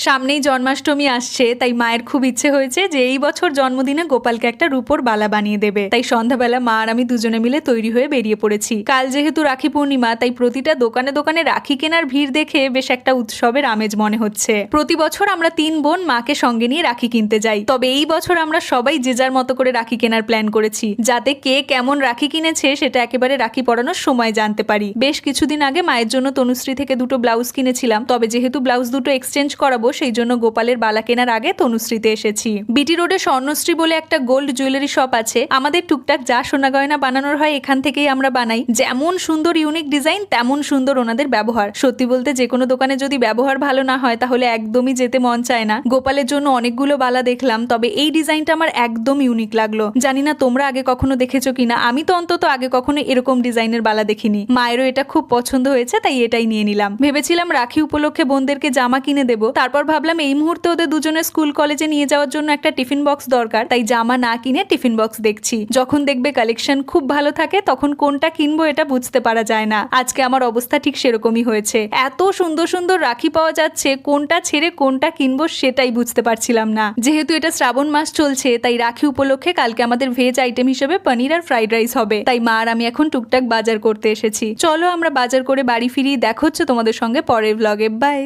সামনেই জন্মাষ্টমী আসছে, তাই মায়ের খুব ইচ্ছে হয়েছে যে এই বছর জন্মদিনে গোপালকে একটা রূপোর বালা বানিয়ে দেবে। তাই সন্ধ্যাবেলা মা আর আমি দুজনে মিলে তৈরি হয়ে বেরিয়ে পড়েছি। কাল যেহেতু রাখি পূর্ণিমা, তাই প্রতিটা দোকানে দোকানে রাখি কেনার ভিড় দেখে বেশ একটা উৎসবের আমেজ মনে হচ্ছে। প্রতি বছর আমরা 3 বোন মাকে সঙ্গে নিয়ে রাখি কিনতে যাই, তবে এই বছর আমরা সবাই যে যার মতো করে রাখি কেনার প্ল্যান করেছি, যাতে কে কেমন রাখি কিনেছে সেটা একেবারে রাখি পরানোর সময় জানতে পারি। বেশ কিছুদিন আগে মায়ের জন্য তনুশ্রী থেকে 2টো ব্লাউজ কিনেছিলাম, তবে যেহেতু ব্লাউজ দুটো এক্সচেঞ্জ করাবো সেই জন্য গোপালের বালা কেনার আগে তনুশ্রীতে এসেছি। বিটি রোডে স্বর্ণশ্রী বলে একটা গোল্ড জুয়েলারি শপ আছে। আমাদের টুকটাক যা সোনা গয়না বানানোর হয় এখান থেকেই আমরা বানাই। যেমন সুন্দর ইউনিক ডিজাইন তেমন সুন্দর ওনাদের ব্যবহার। সত্যি বলতে যে কোনো দোকানে যদি ব্যবহার ভালো না হয় তাহলে একদমই যেতে মন চায় না। গোপালের জন্য অনেকগুলো বালা দেখলাম, তবে এই ডিজাইনটা আমার একদম ইউনিক লাগলো। জানি না তোমরা আগে কখনো দেখেছো কিনা, আমি তো অন্তত আগে কখনো এরকম ডিজাইনের বালা দেখিনি। মায়েরও এটা খুব পছন্দ হয়েছে, তাই এটাই নিয়ে নিলাম। ভেবেছিলাম রাখি উপলক্ষে বোনদেরকে জামা কিনে দেবো, তারপর ভাবলাম এই মুহূর্তে ওদের দুজনের স্কুল কলেজে নিয়ে যাওয়ার জন্য একটা টিফিন বক্স দরকার, তাই জামা না কিনে টিফিন বক্স দেখছি। যখন দেখবে কালেকশন খুব ভালো থাকে তখন কোনটা কিনবো এটা বুঝতে পারা যায় না। আজকে আমার অবস্থা ঠিক সেরকমই হয়েছে। এত সুন্দর সুন্দর রাখি পাওয়া যাচ্ছে, কোনটা ছেড়ে কোনটা কিনবো সেটাই বুঝতে পারছিলাম না। যেহেতু এটা শ্রাবণ মাস চলছে, তাই রাখি উপলক্ষে কালকে আমাদের ভেজ আইটেম হিসেবে পনির আর ফ্রাইড রাইস হবে। তাই মা আর আমি এখন টুকটাক বাজার করতে এসেছি। চলো আমরা বাজার করে বাড়ি ফিরি। দেখা হচ্ছে তোমাদের সঙ্গে পরের ব্লগে। বাই।